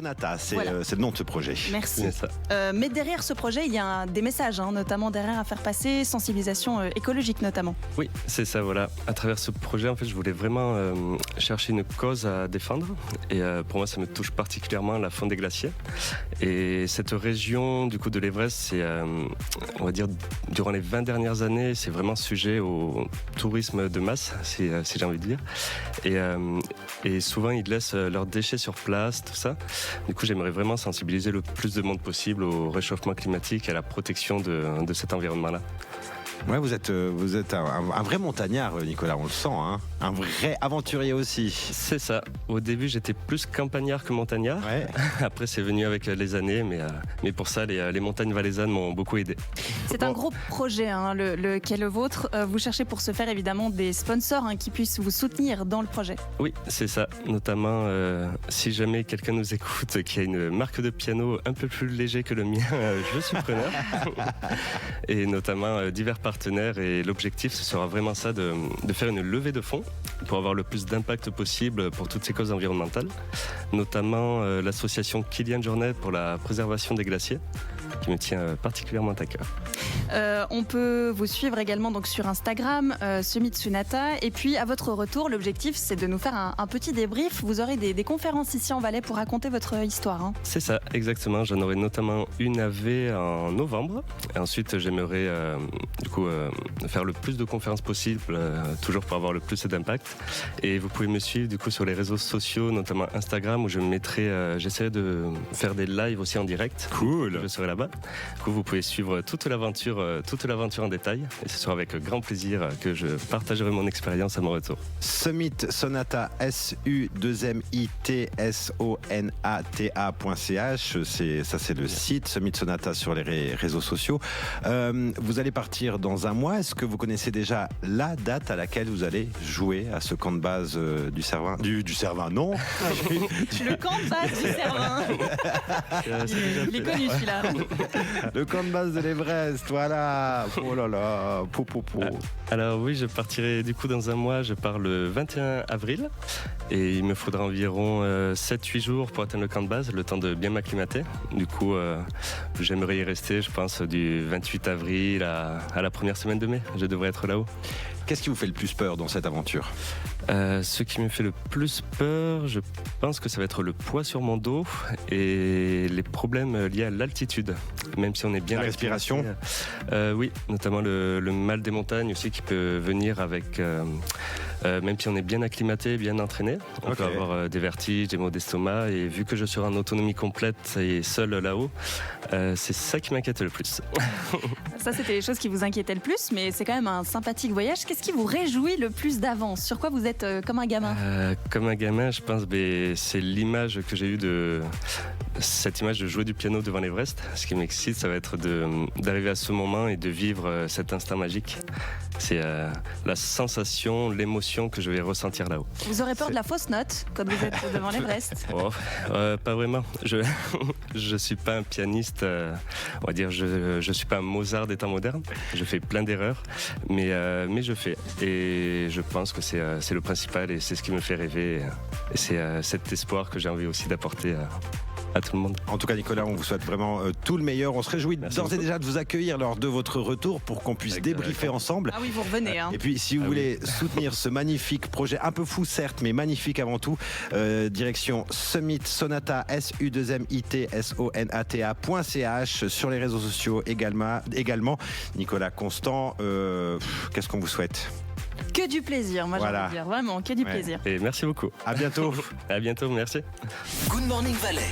Sonata, c'est Voilà. c'est le nom de ce projet. Merci. C'est ça. Mais derrière ce projet, il y a des messages, notamment derrière à faire passer, sensibilisation écologique notamment. Oui, c'est ça, voilà. À travers ce projet, en fait, je voulais vraiment chercher une cause à défendre. Et pour moi, ça me touche particulièrement la fonte des glaciers. Et cette région, du coup, de l'Everest, c'est, on va dire, durant les 20 dernières années, c'est vraiment sujet au tourisme de masse, si j'ai envie de dire. Et souvent, ils laissent leurs déchets sur place, tout ça. Du coup, j'aimerais vraiment sensibiliser le plus de monde possible au réchauffement climatique et à la protection de cet environnement-là. Ouais, vous êtes un vrai montagnard, Nicolas, on le sent, hein. Un vrai aventurier aussi. C'est ça. Au début, j'étais plus campagnard que montagnard. Ouais. Après, c'est venu avec les années, mais pour ça, les montagnes valaisannes m'ont beaucoup aidé. C'est un gros projet, qui est le vôtre. Vous cherchez pour ce faire évidemment des sponsors qui puissent vous soutenir dans le projet. Oui, c'est ça. Notamment, si jamais quelqu'un nous écoute qui a une marque de piano un peu plus léger que le mien, je suis preneur. Et notamment divers partenaires. Et l'objectif, ce sera vraiment ça, de faire une levée de fonds pour avoir le plus d'impact possible pour toutes ces causes environnementales. Notamment l'association Kilian Jornet pour la préservation des glaciers, qui me tient particulièrement à cœur. On peut vous suivre également donc sur Instagram, Summit Sonata. Et puis à votre retour, l'objectif c'est de nous faire un petit débrief. Vous aurez des conférences ici en Valais pour raconter votre histoire. C'est ça, exactement. J'en aurai notamment une à V en novembre. Et ensuite, j'aimerais faire le plus de conférences possible, toujours pour avoir le plus d'impact. Et vous pouvez me suivre du coup sur les réseaux sociaux, notamment Instagram, où je mettrai, j'essaierai de faire des lives aussi en direct. Cool. Je serai là-bas. Du coup, vous pouvez suivre toute l'aventure en détail. Et ce sera avec grand plaisir que je partagerai mon expérience à mon retour. Summit Sonata, SU2MITSONATA.ch. C'est le site Summit Sonata sur les réseaux sociaux. Vous allez partir dans un mois. Est-ce que vous connaissez déjà la date à laquelle vous allez jouer à ce camp de base du Cervin? Du Cervin, non. Le camp de base du Cervin. Il est connu celui-là. Le camp de base de l'Everest, voilà. Oh là là, pou. Alors oui, je partirai du coup dans un mois. Je pars le 21 avril et il me faudra environ 7-8 jours pour atteindre le camp de base, le temps de bien m'acclimater. Du coup, j'aimerais y rester, je pense, du 28 avril à la première semaine de mai. Je devrais être là-haut. Qu'est-ce qui vous fait le plus peur dans cette aventure? Ce qui me fait le plus peur, je pense que ça va être le poids sur mon dos et les problèmes liés à l'altitude. Même si on est bien... La respiration? Oui, notamment le mal des montagnes aussi qui peut venir avec... même si on est bien acclimaté, bien entraîné, on peut avoir des vertiges, des maux d'estomac. Et vu que je serai en autonomie complète et seul là-haut, c'est ça qui m'inquiète le plus. Ça, c'était les choses qui vous inquiétaient le plus, mais c'est quand même un sympathique voyage. Qu'est-ce qui vous réjouit le plus d'avance? Sur quoi vous êtes comme un gamin? Comme un gamin, je pense c'est l'image que j'ai eue cette image de jouer du piano devant l'Everest. Ce qui m'excite, ça va être d'arriver à ce moment et de vivre cet instant magique. C'est la sensation, l'émotion que je vais ressentir là-haut. Vous aurez peur de la fausse note quand vous êtes devant l'Everest? Pas vraiment. Je suis pas un pianiste, on va dire, je suis pas un Mozart des temps modernes. Je fais plein d'erreurs, mais je fais. Et je pense que c'est le principal et c'est ce qui me fait rêver. Et c'est cet espoir que j'ai envie aussi d'apporter à tout le monde. En tout cas, Nicolas, on vous souhaite vraiment tout le meilleur. On se réjouit d'ores et déjà de vous accueillir lors de votre retour pour qu'on puisse débriefer ensemble. Ah oui, vous revenez. Et puis, si vous voulez soutenir ce magnifique projet, un peu fou certes, mais magnifique avant tout, direction Summit Sonata, SU2MITSONATA.ch, sur les réseaux sociaux également. Nicolas Constant, qu'est-ce qu'on vous souhaite? Que du plaisir, moi j'ai envie de dire, vraiment, que du plaisir. Et merci beaucoup. À bientôt. À bientôt, merci. Good Morning Valais.